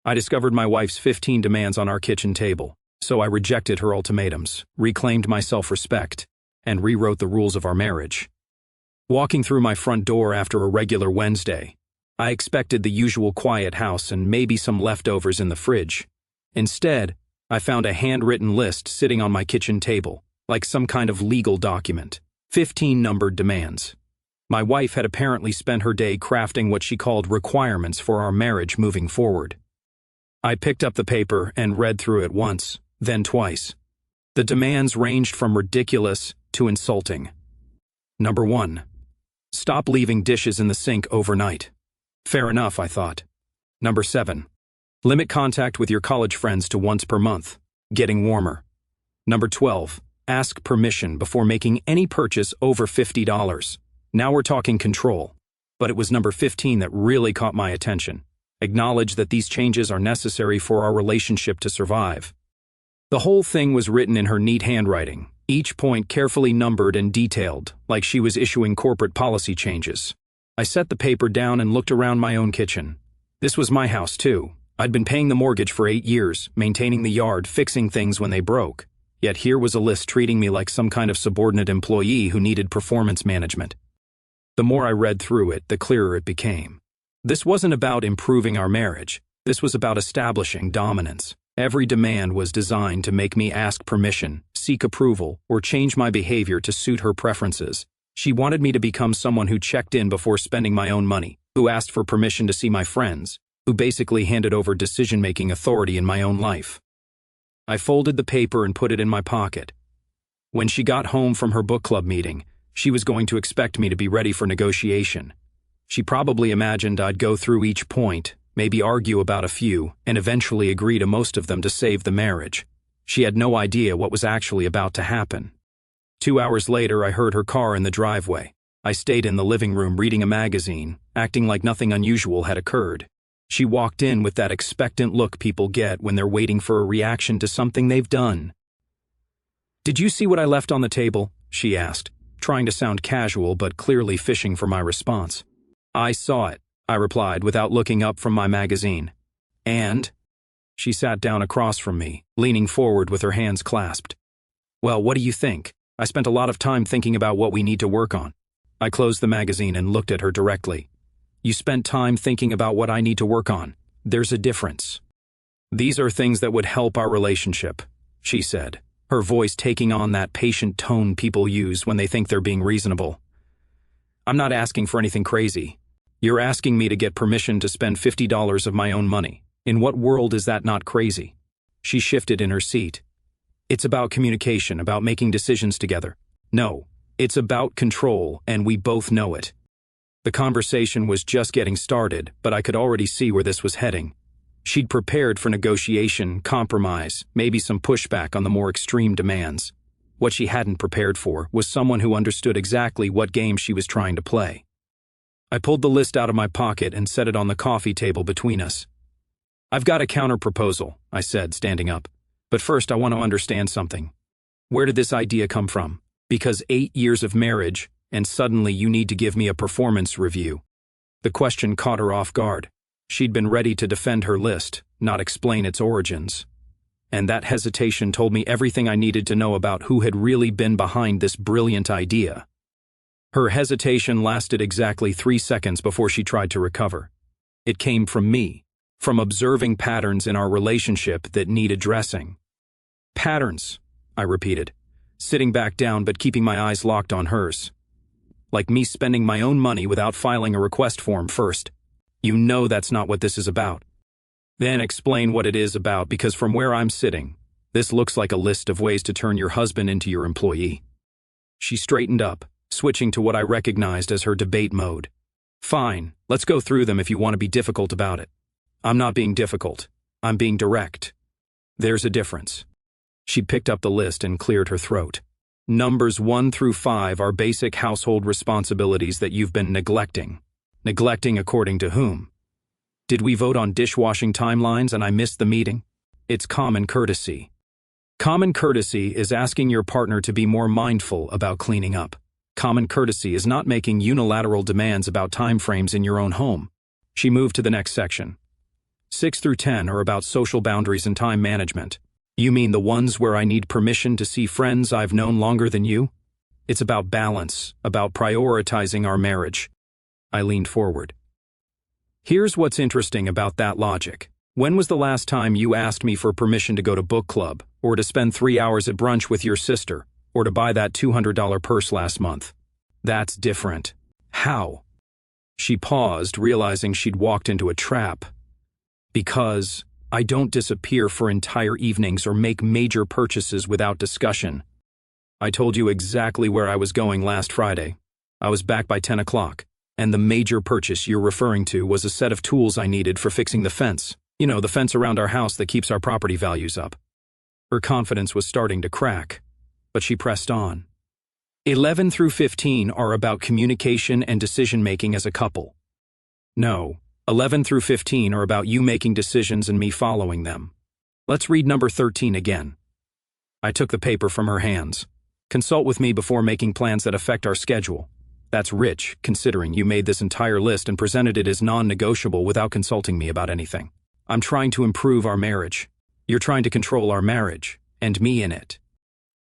I discovered my wife's 15 demands on our kitchen table, so I rejected her ultimatums, reclaimed my self-respect, and rewrote the rules of our marriage. Walking through my front door after a regular Wednesday, I expected the usual quiet house and maybe some leftovers in the fridge. Instead, I found a handwritten list sitting on my kitchen table, like some kind of legal document. 15 numbered demands. My wife had apparently spent her day crafting what she called requirements for our marriage moving forward. I picked up the paper and read through it once, then twice. The demands ranged from ridiculous to insulting. Number 1. Stop leaving dishes in the sink overnight. Fair enough, I thought. Number 7. Limit contact with your college friends to once per month. Getting warmer. Number 12. Ask permission before making any purchase over $50. Now we're talking control. But it was number 15 that really caught my attention. Acknowledge that these changes are necessary for our relationship to survive. The whole thing was written in her neat handwriting, each point carefully numbered and detailed, like she was issuing corporate policy changes. I set the paper down and looked around my own kitchen. This was my house too. I'd been paying the mortgage for 8 years, maintaining the yard, fixing things when they broke. Yet here was a list treating me like some kind of subordinate employee who needed performance management. The more I read through it, the clearer it became. This wasn't about improving our marriage. This was about establishing dominance. Every demand was designed to make me ask permission, seek approval, or change my behavior to suit her preferences. She wanted me to become someone who checked in before spending my own money, who asked for permission to see my friends, who basically handed over decision-making authority in my own life. I folded the paper and put it in my pocket. When she got home from her book club meeting, she was going to expect me to be ready for negotiation. She probably imagined I'd go through each point, maybe argue about a few, and eventually agree to most of them to save the marriage. She had no idea what was actually about to happen. 2 hours later, I heard her car in the driveway. I stayed in the living room reading a magazine, acting like nothing unusual had occurred. She walked in with that expectant look people get when they're waiting for a reaction to something they've done. "Did you see what I left on the table?" she asked, trying to sound casual but clearly fishing for my response. "I saw it," I replied without looking up from my magazine. "And?" She sat down across from me, leaning forward with her hands clasped. "Well, what do you think? I spent a lot of time thinking about what we need to work on." I closed the magazine and looked at her directly. "You spent time thinking about what I need to work on. There's a difference. These are things that would help our relationship," she said, her voice taking on that patient tone people use when they think they're being reasonable. "I'm not asking for anything crazy. You're asking me to get permission to spend $50 of my own money. In what world is that not crazy?" She shifted in her seat. "It's about communication, about making decisions together. No, it's about control, and we both know it." The conversation was just getting started, but I could already see where this was heading. She'd prepared for negotiation, compromise, maybe some pushback on the more extreme demands. What she hadn't prepared for was someone who understood exactly what game she was trying to play. I pulled the list out of my pocket and set it on the coffee table between us. "I've got a counter-proposal," I said, standing up. "But first I want to understand something. Where did this idea come from? Because 8 years of marriage, and suddenly you need to give me a performance review." The question caught her off guard. She'd been ready to defend her list, not explain its origins. And that hesitation told me everything I needed to know about who had really been behind this brilliant idea. Her hesitation lasted exactly 3 seconds before she tried to recover. It came from me, from observing patterns in our relationship that need addressing. "Patterns," I repeated, sitting back down but keeping my eyes locked on hers. "Like me spending my own money without filing a request form first. You know that's not what this is about." "Then explain what it is about, because from where I'm sitting, this looks like a list of ways to turn your husband into your employee." She straightened up, switching to what I recognized as her debate mode. "Fine, let's go through them if you want to be difficult about it." "I'm not being difficult. I'm being direct. There's a difference." She picked up the list and cleared her throat. "Numbers 1 through 5 are basic household responsibilities that you've been neglecting." "Neglecting according to whom? Did we vote on dishwashing timelines and I missed the meeting?" "It's common courtesy." Common courtesy is asking your partner to be more mindful about cleaning up. Common courtesy is not making unilateral demands about timeframes in your own home. She moved to the next section. 6 through 10 are about social boundaries and time management. You mean the ones where I need permission to see friends I've known longer than you? It's about balance, about prioritizing our marriage. I leaned forward. Here's what's interesting about that logic. When was the last time you asked me for permission to go to book club, or to spend 3 hours at brunch with your sister, or to buy that $200 purse last month? That's different. How? She paused, realizing she'd walked into a trap. Because I don't disappear for entire evenings or make major purchases without discussion. I told you exactly where I was going last Friday. I was back by 10 o'clock, and the major purchase you're referring to was a set of tools I needed for fixing the fence. You know, the fence around our house that keeps our property values up. Her confidence was starting to crack, but she pressed on. 11 through 15 are about communication and decision-making as a couple. No, 11 through 15 are about you making decisions and me following them. Let's read number 13 again. I took the paper from her hands. Consult with me before making plans that affect our schedule. That's rich, considering you made this entire list and presented it as non-negotiable without consulting me about anything. I'm trying to improve our marriage. You're trying to control our marriage, and me in it.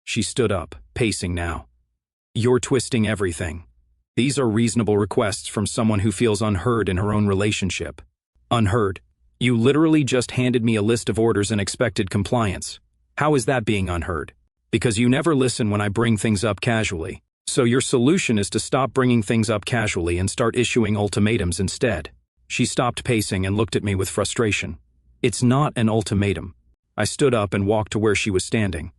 She stood up, pacing now. You're twisting everything. These are reasonable requests from someone who feels unheard in her own relationship. Unheard? You literally just handed me a list of orders and expected compliance. How is that being unheard? Because you never listen when I bring things up casually. So your solution is to stop bringing things up casually and start issuing ultimatums instead. She stopped pacing and looked at me with frustration. It's not an ultimatum. I stood up and walked to where she was standing.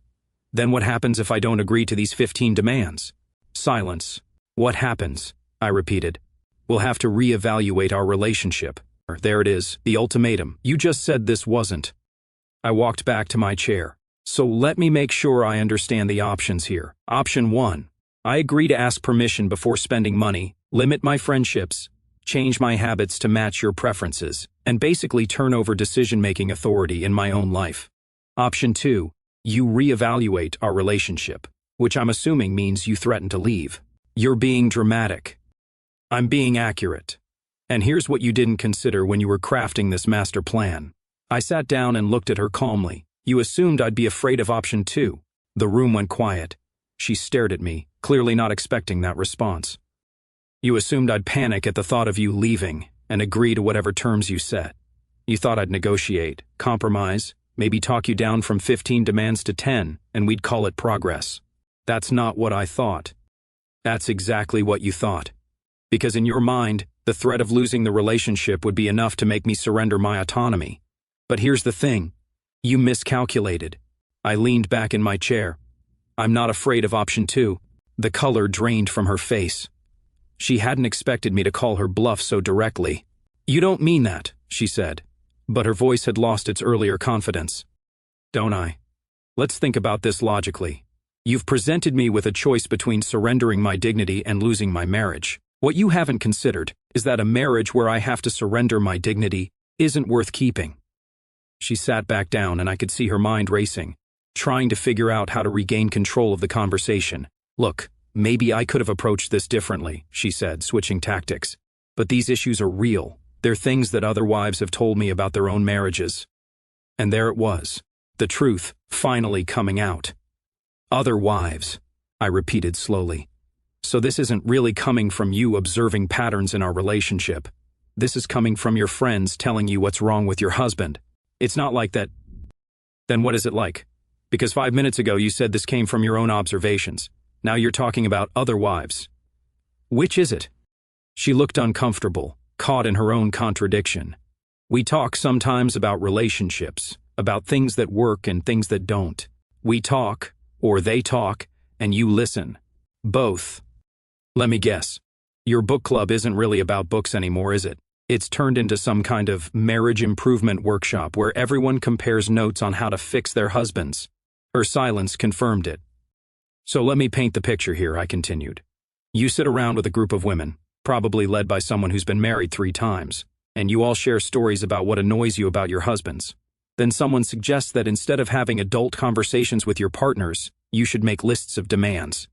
Then what happens if I don't agree to these 15 demands? Silence. What happens? I repeated. We'll have to reevaluate our relationship. There it is, the ultimatum. You just said this wasn't. I walked back to my chair. So let me make sure I understand the options here. Option 1. I agree to ask permission before spending money, limit my friendships, change my habits to match your preferences, and basically turn over decision-making authority in my own life. Option 2. You reevaluate our relationship, which I'm assuming means you threaten to leave. You're being dramatic. I'm being accurate. And here's what you didn't consider when you were crafting this master plan. I sat down and looked at her calmly. You assumed I'd be afraid of option 2. The room went quiet. She stared at me, clearly not expecting that response. You assumed I'd panic at the thought of you leaving and agree to whatever terms you set. You thought I'd negotiate, compromise, maybe talk you down from 15 demands to 10, and we'd call it progress. That's not what I thought. That's exactly what you thought. Because in your mind, the threat of losing the relationship would be enough to make me surrender my autonomy. But here's the thing. You miscalculated. I leaned back in my chair. I'm not afraid of option 2. The color drained from her face. She hadn't expected me to call her bluff so directly. You don't mean that, she said. But her voice had lost its earlier confidence. Don't I? Let's think about this logically. You've presented me with a choice between surrendering my dignity and losing my marriage. What you haven't considered is that a marriage where I have to surrender my dignity isn't worth keeping. She sat back down and I could see her mind racing, trying to figure out how to regain control of the conversation. Look, maybe I could have approached this differently, she said, switching tactics. But these issues are real. They're things that other wives have told me about their own marriages. And there it was, the truth finally coming out. Other wives, I repeated slowly. So this isn't really coming from you observing patterns in our relationship. This is coming from your friends telling you what's wrong with your husband. It's not like that. Then what is it like? Because 5 minutes ago you said this came from your own observations. Now you're talking about other wives. Which is it? She looked uncomfortable, caught in her own contradiction. We talk sometimes about relationships, about things that work and things that don't. We talk, or they talk, and you listen. Both. Let me guess. Your book club isn't really about books anymore, is it? It's turned into some kind of marriage improvement workshop where everyone compares notes on how to fix their husbands. Her silence confirmed it. So let me paint the picture here, I continued. You sit around with a group of women, probably led by someone who's been married 3 times, and you all share stories about what annoys you about your husbands. Then someone suggests that instead of having adult conversations with your partners, you should make lists of demands.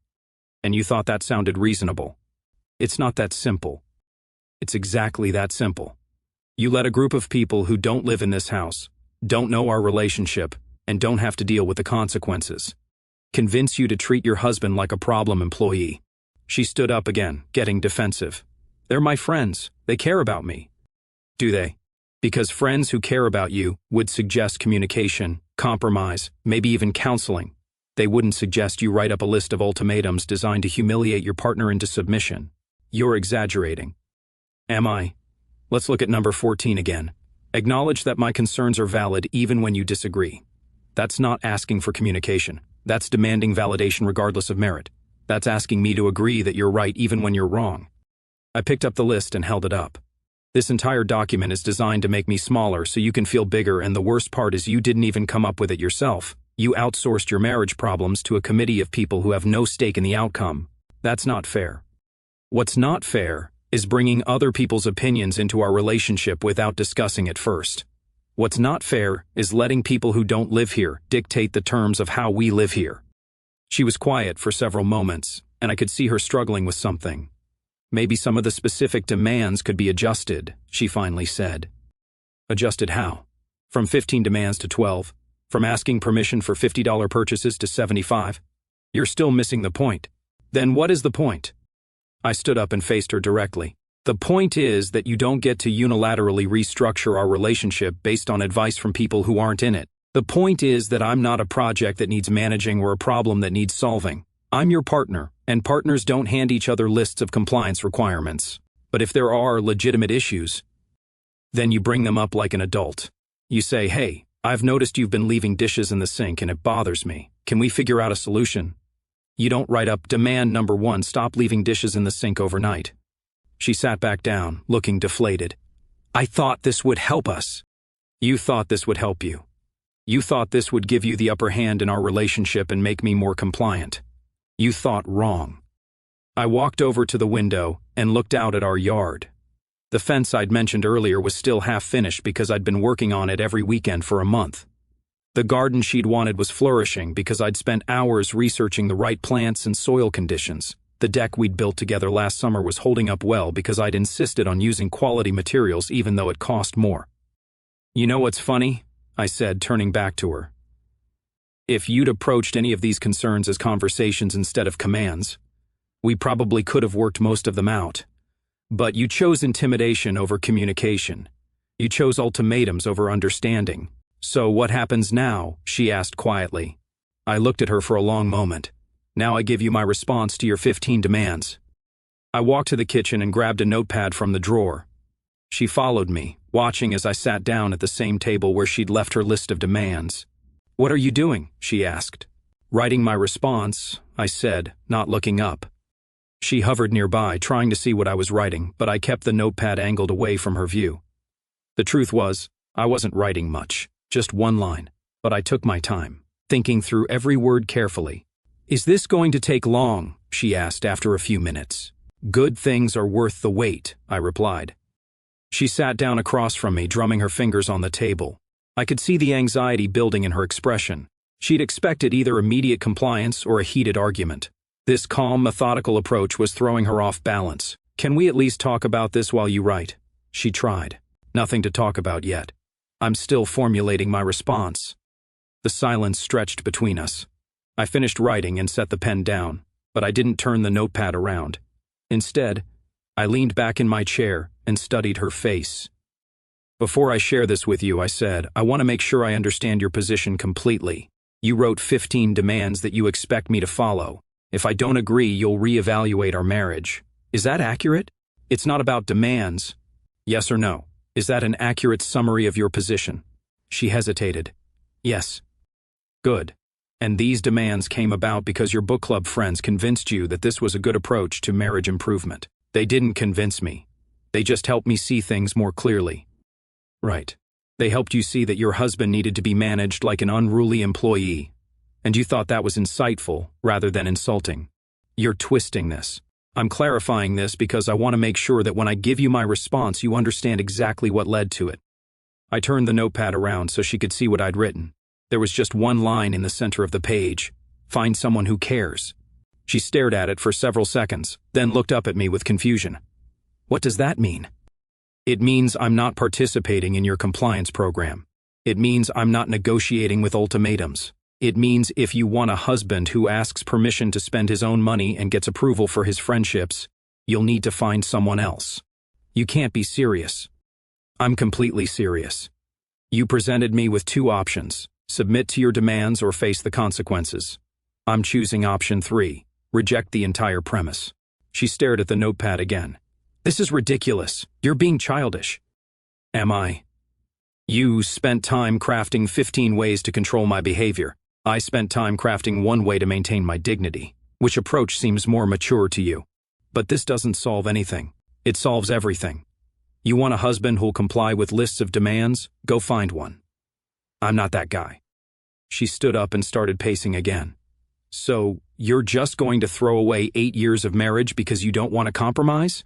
And you thought that sounded reasonable. It's not that simple. It's exactly that simple. You let a group of people who don't live in this house, don't know our relationship, and don't have to deal with the consequences, convince you to treat your husband like a problem employee. She stood up again, getting defensive. They're my friends. They care about me. Do they? Because friends who care about you would suggest communication, compromise, maybe even counseling. They wouldn't suggest you write up a list of ultimatums designed to humiliate your partner into submission. You're exaggerating. Am I? Let's look at number 14 again. Acknowledge that my concerns are valid even when you disagree. That's not asking for communication. That's demanding validation regardless of merit. That's asking me to agree that you're right even when you're wrong. I picked up the list and held it up. This entire document is designed to make me smaller so you can feel bigger, and the worst part is you didn't even come up with it yourself. You outsourced your marriage problems to a committee of people who have no stake in the outcome. That's not fair. What's not fair is bringing other people's opinions into our relationship without discussing it first. What's not fair is letting people who don't live here dictate the terms of how we live here. She was quiet for several moments, and I could see her struggling with something. Maybe some of the specific demands could be adjusted, she finally said. Adjusted how? From 15 demands to 12? From asking permission for $50 purchases to 75? You're still missing the point. Then what is the point? I stood up and faced her directly. The point is that you don't get to unilaterally restructure our relationship based on advice from people who aren't in it. The point is that I'm not a project that needs managing or a problem that needs solving. I'm your partner, and partners don't hand each other lists of compliance requirements. But if there are legitimate issues, then you bring them up like an adult. You say, hey, I've noticed you've been leaving dishes in the sink and it bothers me. Can we figure out a solution? You don't write up demand number 1, stop leaving dishes in the sink overnight. She sat back down, looking deflated. I thought this would help us. You thought this would help you. You thought this would give you the upper hand in our relationship and make me more compliant. You thought wrong. I walked over to the window and looked out at our yard. The fence I'd mentioned earlier was still half finished because I'd been working on it every weekend for a month. The garden she'd wanted was flourishing because I'd spent hours researching the right plants and soil conditions. The deck we'd built together last summer was holding up well because I'd insisted on using quality materials even though it cost more. You know what's funny? I said, turning back to her. If you'd approached any of these concerns as conversations instead of commands, we probably could have worked most of them out. But you chose intimidation over communication. You chose ultimatums over understanding. So what happens now? She asked quietly. I looked at her for a long moment. Now I give you my response to your 15 demands. I walked to the kitchen and grabbed a notepad from the drawer. She followed me, watching as I sat down at the same table where she'd left her list of demands. What are you doing? She asked. Writing my response, I said, not looking up. She hovered nearby, trying to see what I was writing, but I kept the notepad angled away from her view. The truth was, I wasn't writing much, just one line, but I took my time, thinking through every word carefully. Is this going to take long? She asked after a few minutes. Good things are worth the wait, I replied. She sat down across from me, drumming her fingers on the table. I could see the anxiety building in her expression. She'd expected either immediate compliance or a heated argument. This calm, methodical approach was throwing her off balance. Can we at least talk about this while you write? She tried. Nothing to talk about yet. I'm still formulating my response. The silence stretched between us. I finished writing and set the pen down, but I didn't turn the notepad around. Instead, I leaned back in my chair and studied her face. Before I share this with you, I said, I want to make sure I understand your position completely. You wrote 15 demands that you expect me to follow. If I don't agree, you'll reevaluate our marriage. Is that accurate? It's not about demands. Yes or no? Is that an accurate summary of your position? She hesitated. Yes. Good. And these demands came about because your book club friends convinced you that this was a good approach to marriage improvement. They didn't convince me. They just helped me see things more clearly. Right. They helped you see that your husband needed to be managed like an unruly employee, and you thought that was insightful rather than insulting. You're twisting this. I'm clarifying this because I want to make sure that when I give you my response, you understand exactly what led to it. I turned the notepad around so she could see what I'd written. There was just one line in the center of the page. Find someone who cares. She stared at it for several seconds, then looked up at me with confusion. What does that mean? It means I'm not participating in your compliance program. It means I'm not negotiating with ultimatums. It means if you want a husband who asks permission to spend his own money and gets approval for his friendships, you'll need to find someone else. You can't be serious. I'm completely serious. You presented me with two options: submit to your demands or face the consequences. I'm choosing option 3, reject the entire premise. She stared at the notepad again. This is ridiculous. You're being childish. Am I? You spent time crafting 15 ways to control my behavior. I spent time crafting one way to maintain my dignity. Which approach seems more mature to you? But this doesn't solve anything. It solves everything. You want a husband who'll comply with lists of demands? Go find one. I'm not that guy. She stood up and started pacing again. So, you're just going to throw away 8 years of marriage because you don't want to compromise?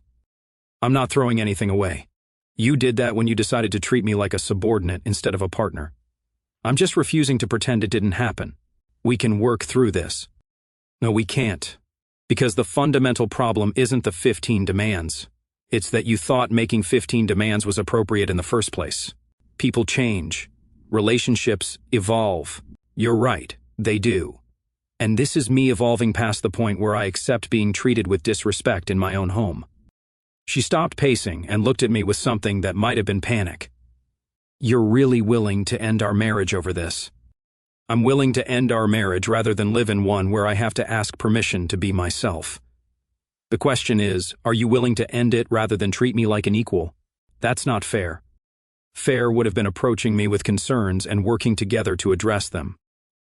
I'm not throwing anything away. You did that when you decided to treat me like a subordinate instead of a partner. I'm just refusing to pretend it didn't happen. We can work through this. No, we can't. Because the fundamental problem isn't the 15 demands. It's that you thought making 15 demands was appropriate in the first place. People change. Relationships evolve. You're right, they do. And this is me evolving past the point where I accept being treated with disrespect in my own home. She stopped pacing and looked at me with something that might have been panic. You're really willing to end our marriage over this? I'm willing to end our marriage rather than live in one where I have to ask permission to be myself. The question is, are you willing to end it rather than treat me like an equal? That's not fair. Fair would have been approaching me with concerns and working together to address them.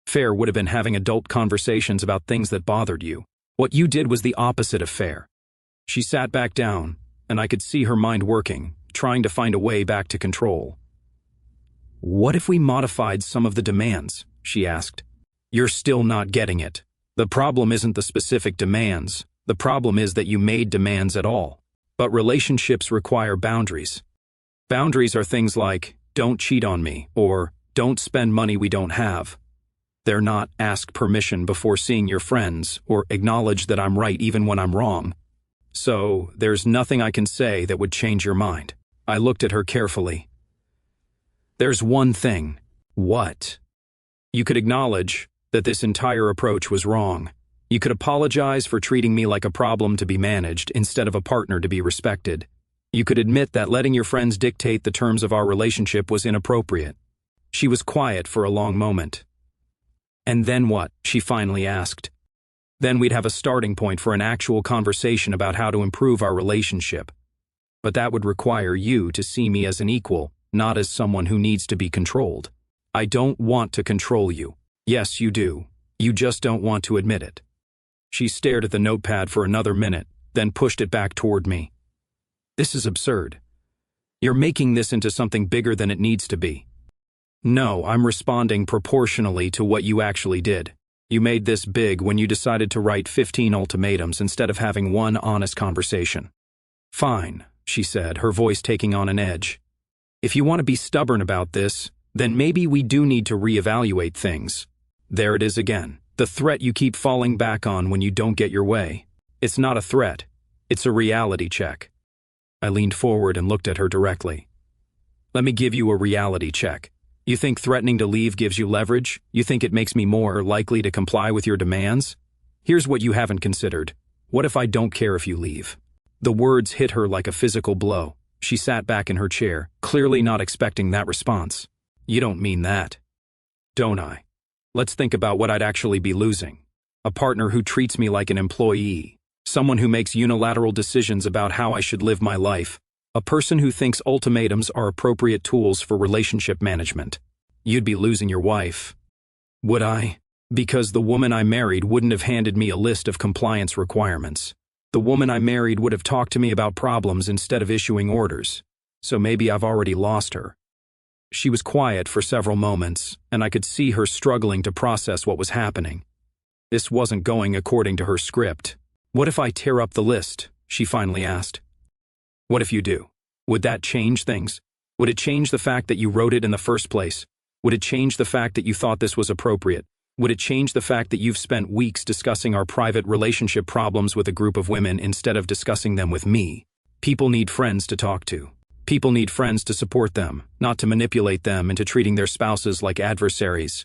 Fair would have been having adult conversations about things that bothered you. What you did was the opposite of fair. She sat back down, and I could see her mind working, trying to find a way back to control. What if we modified some of the demands? She asked. You're still not getting it. The problem isn't the specific demands. The problem is that you made demands at all. But relationships require boundaries. Boundaries are things like, don't cheat on me, or don't spend money we don't have. They're not ask permission before seeing your friends, or acknowledge that I'm right even when I'm wrong. So, there's nothing I can say that would change your mind. I looked at her carefully. There's one thing. What? You could acknowledge that this entire approach was wrong. You could apologize for treating me like a problem to be managed instead of a partner to be respected. You could admit that letting your friends dictate the terms of our relationship was inappropriate. She was quiet for a long moment. And then what? She finally asked. Then we'd have a starting point for an actual conversation about how to improve our relationship. But that would require you to see me as an equal, not as someone who needs to be controlled. I don't want to control you. Yes, you do. You just don't want to admit it. She stared at the notepad for another minute, then pushed it back toward me. This is absurd. You're making this into something bigger than it needs to be. No, I'm responding proportionally to what you actually did. You made this big when you decided to write 15 ultimatums instead of having one honest conversation. Fine, she said, her voice taking on an edge. If you want to be stubborn about this, then maybe we do need to reevaluate things. There it is again, the threat you keep falling back on when you don't get your way. It's not a threat, it's a reality check. I leaned forward and looked at her directly. Let me give you a reality check. You think threatening to leave gives you leverage? You think it makes me more likely to comply with your demands? Here's what you haven't considered. What if I don't care if you leave? The words hit her like a physical blow. She sat back in her chair, clearly not expecting that response. You don't mean that. Don't I? Let's think about what I'd actually be losing. A partner who treats me like an employee. Someone who makes unilateral decisions about how I should live my life. A person who thinks ultimatums are appropriate tools for relationship management. You'd be losing your wife. Would I? Because the woman I married wouldn't have handed me a list of compliance requirements. The woman I married would have talked to me about problems instead of issuing orders. So maybe I've already lost her. She was quiet for several moments, and I could see her struggling to process what was happening. This wasn't going according to her script. What if I tear up the list? She finally asked. What if you do? Would that change things? Would it change the fact that you wrote it in the first place? Would it change the fact that you thought this was appropriate? Would it change the fact that you've spent weeks discussing our private relationship problems with a group of women instead of discussing them with me? People need friends to talk to. People need friends to support them, not to manipulate them into treating their spouses like adversaries.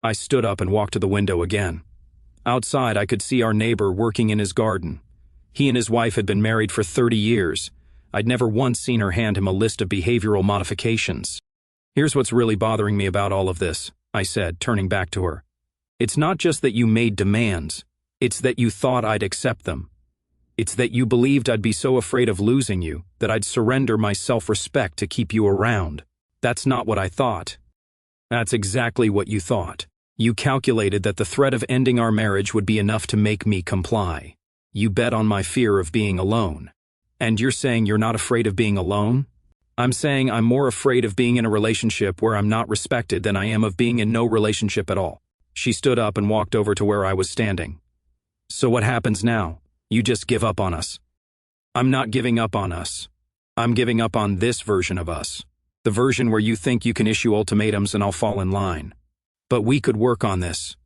I stood up and walked to the window again. Outside, I could see our neighbor working in his garden. He and his wife had been married for 30 years. I'd never once seen her hand him a list of behavioral modifications. Here's what's really bothering me about all of this, I said, turning back to her. It's not just that you made demands. It's that you thought I'd accept them. It's that you believed I'd be so afraid of losing you that I'd surrender my self-respect to keep you around. That's not what I thought. That's exactly what you thought. You calculated that the threat of ending our marriage would be enough to make me comply. You bet on my fear of being alone. And you're saying you're not afraid of being alone? I'm saying I'm more afraid of being in a relationship where I'm not respected than I am of being in no relationship at all. She stood up and walked over to where I was standing. So what happens now? You just give up on us. I'm not giving up on us. I'm giving up on this version of us. The version where you think you can issue ultimatums and I'll fall in line. But we could work on this.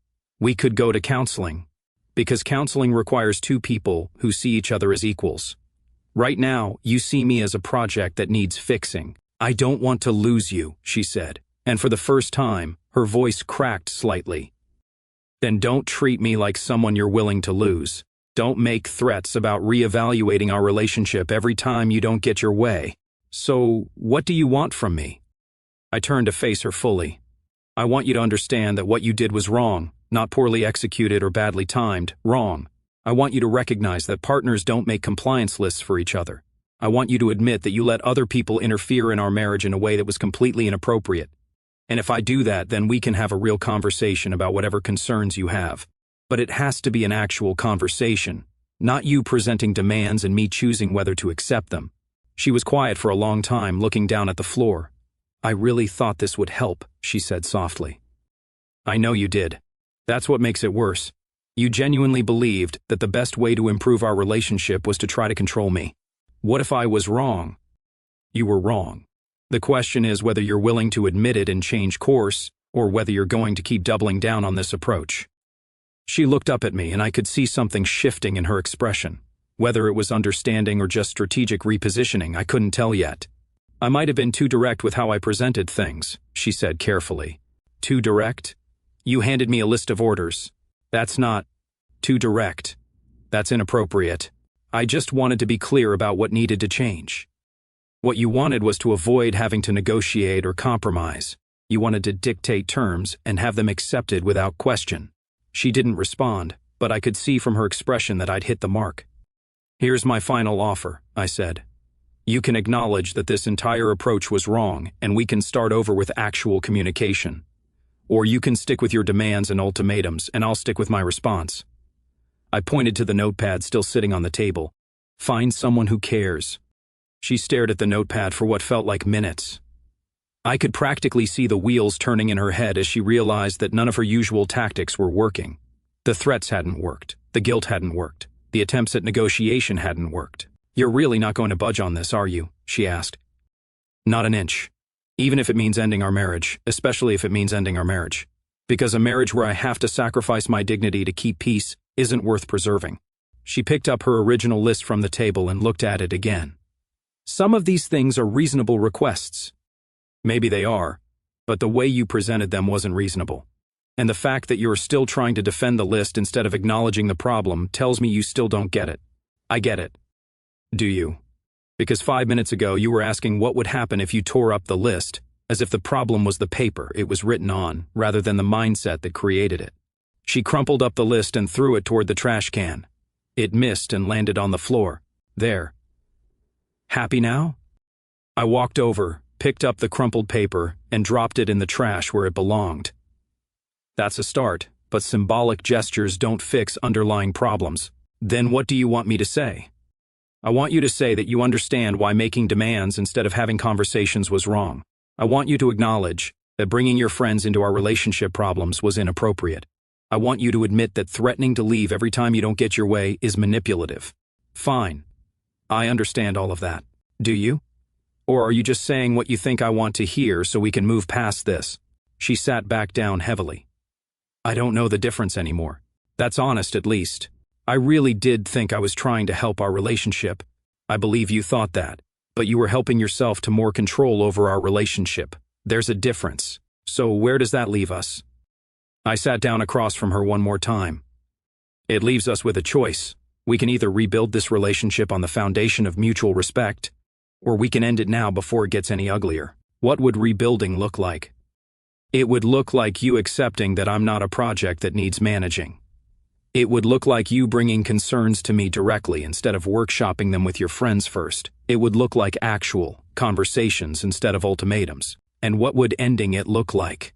We could go to counseling. Because counseling requires two people who see each other as equals. Right now, you see me as a project that needs fixing. I don't want to lose you, she said. And for the first time, her voice cracked slightly. Then don't treat me like someone you're willing to lose. Don't make threats about reevaluating our relationship every time you don't get your way. So, what do you want from me? I turned to face her fully. I want you to understand that what you did was wrong, not poorly executed or badly timed, wrong. I want you to recognize that partners don't make compliance lists for each other. I want you to admit that you let other people interfere in our marriage in a way that was completely inappropriate. And if I do that, then we can have a real conversation about whatever concerns you have. But it has to be an actual conversation, not you presenting demands and me choosing whether to accept them. She was quiet for a long time, looking down at the floor. I really thought this would help, she said softly. I know you did. That's what makes it worse. You genuinely believed that the best way to improve our relationship was to try to control me. What if I was wrong? You were wrong. The question is whether you're willing to admit it and change course, or whether you're going to keep doubling down on this approach. She looked up at me and I could see something shifting in her expression. Whether it was understanding or just strategic repositioning, I couldn't tell yet. I might have been too direct with how I presented things, she said carefully. Too direct? You handed me a list of orders. That's not too direct. That's inappropriate. I just wanted to be clear about what needed to change. What you wanted was to avoid having to negotiate or compromise. You wanted to dictate terms and have them accepted without question. She didn't respond, but I could see from her expression that I'd hit the mark. Here's my final offer, I said. You can acknowledge that this entire approach was wrong and we can start over with actual communication. Or you can stick with your demands and ultimatums and I'll stick with my response. I pointed to the notepad still sitting on the table. Find someone who cares. She stared at the notepad for what felt like minutes. I could practically see the wheels turning in her head as she realized that none of her usual tactics were working. The threats hadn't worked. The guilt hadn't worked. The attempts at negotiation hadn't worked. You're really not going to budge on this, are you? She asked. Not an inch. Even if it means ending our marriage, especially if it means ending our marriage. Because a marriage where I have to sacrifice my dignity to keep peace isn't worth preserving. She picked up her original list from the table and looked at it again. Some of these things are reasonable requests. Maybe they are, but the way you presented them wasn't reasonable. And the fact that you're still trying to defend the list instead of acknowledging the problem tells me you still don't get it. I get it. Do you? Because 5 minutes ago you were asking what would happen if you tore up the list, as if the problem was the paper it was written on, rather than the mindset that created it. She crumpled up the list and threw it toward the trash can. It missed and landed on the floor. There. Happy now? I walked over, picked up the crumpled paper, and dropped it in the trash where it belonged. That's a start, but symbolic gestures don't fix underlying problems. Then what do you want me to say? I want you to say that you understand why making demands instead of having conversations was wrong. I want you to acknowledge that bringing your friends into our relationship problems was inappropriate. I want you to admit that threatening to leave every time you don't get your way is manipulative. Fine. I understand all of that. Do you? Or are you just saying what you think I want to hear so we can move past this? She sat back down heavily. I don't know the difference anymore. That's honest, at least. I really did think I was trying to help our relationship. I believe you thought that. but you were helping yourself to more control over our relationship. There's a difference. So where does that leave us? I sat down across from her one more time. It leaves us with a choice. We can either rebuild this relationship on the foundation of mutual respect, or we can end it now before it gets any uglier. What would rebuilding look like? It would look like you accepting that I'm not a project that needs managing. It would look like you bringing concerns to me directly instead of workshopping them with your friends first. It would look like actual conversations instead of ultimatums. And what would ending it look like?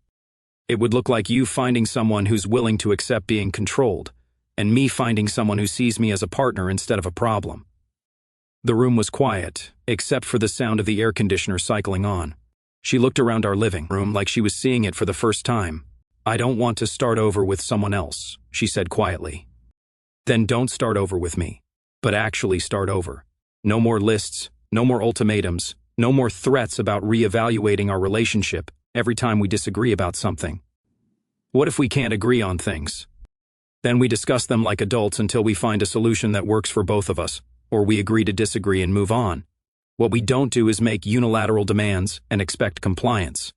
It would look like you finding someone who's willing to accept being controlled, and me finding someone who sees me as a partner instead of a problem. The room was quiet, except for the sound of the air conditioner cycling on. She looked around our living room like she was seeing it for the first time. I don't want to start over with someone else, she said quietly. Then don't start over with me, but actually start over. No more lists, no more ultimatums, no more threats about reevaluating our relationship every time we disagree about something. What if we can't agree on things? Then we discuss them like adults until we find a solution that works for both of us, or we agree to disagree and move on. What we don't do is make unilateral demands and expect compliance.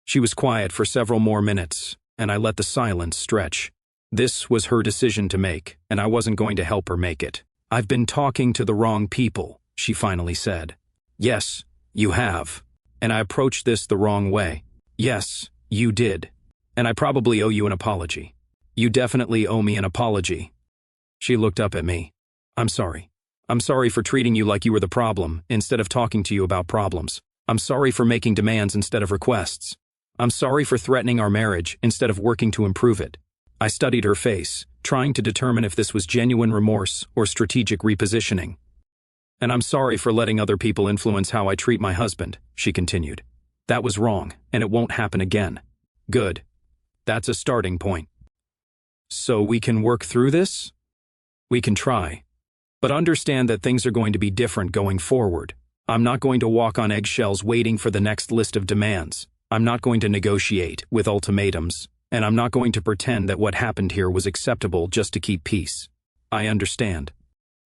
She was quiet for several more minutes, and I let the silence stretch. This was her decision to make, and I wasn't going to help her make it. I've been talking to the wrong people, she finally said. Yes, you have. And I approached this the wrong way. Yes, you did. And I probably owe you an apology. You definitely owe me an apology. She looked up at me. I'm sorry. I'm sorry for treating you like you were the problem instead of talking to you about problems. I'm sorry for making demands instead of requests. I'm sorry for threatening our marriage instead of working to improve it. I studied her face, trying to determine if this was genuine remorse or strategic repositioning. And I'm sorry for letting other people influence how I treat my husband, she continued. That was wrong, and it won't happen again. Good. That's a starting point. So we can work through this? We can try. But understand that things are going to be different going forward. I'm not going to walk on eggshells waiting for the next list of demands. I'm not going to negotiate with ultimatums, and I'm not going to pretend that what happened here was acceptable just to keep peace. I understand.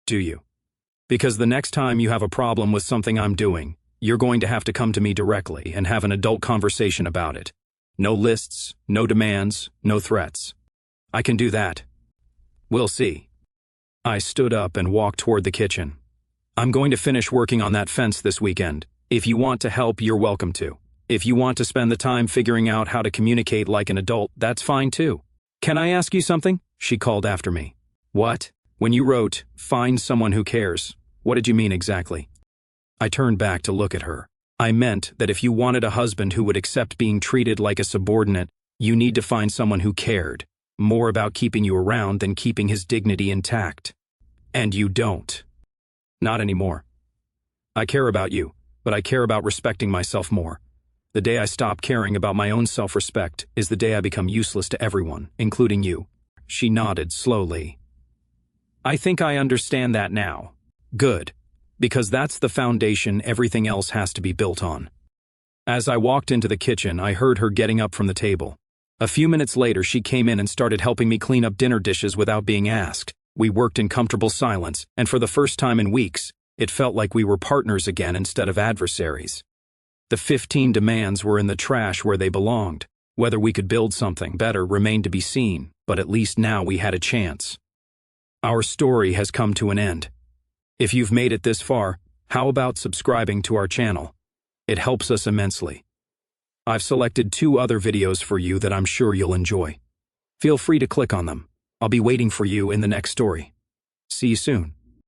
Do you? Because the next time you have a problem with something I'm doing, you're going to have to come to me directly and have an adult conversation about it. No lists, no demands, no threats. I can do that. We'll see. I stood up and walked toward the kitchen. I'm going to finish working on that fence this weekend. If you want to help, you're welcome to. If you want to spend the time figuring out how to communicate like an adult, that's fine too. Can I ask you something? She called after me. What? When you wrote, find someone who cares, what did you mean exactly? I turned back to look at her. I meant that if you wanted a husband who would accept being treated like a subordinate, you need to find someone who cared, more about keeping you around than keeping his dignity intact. And you don't. Not anymore. I care about you, but I care about respecting myself more. The day I stop caring about my own self-respect is the day I become useless to everyone, including you. She nodded slowly. I think I understand that now. Good. Because that's the foundation everything else has to be built on. As I walked into the kitchen, I heard her getting up from the table. A few minutes later, she came in and started helping me clean up dinner dishes without being asked. We worked in comfortable silence, and for the first time in weeks, it felt like we were partners again instead of adversaries. The 15 demands were in the trash where they belonged. Whether we could build something better remained to be seen, but at least now we had a chance. Our story has come to an end. If you've made it this far, how about subscribing to our channel? It helps us immensely. I've selected 2 other videos for you that I'm sure you'll enjoy. Feel free to click on them. I'll be waiting for you in the next story. See you soon.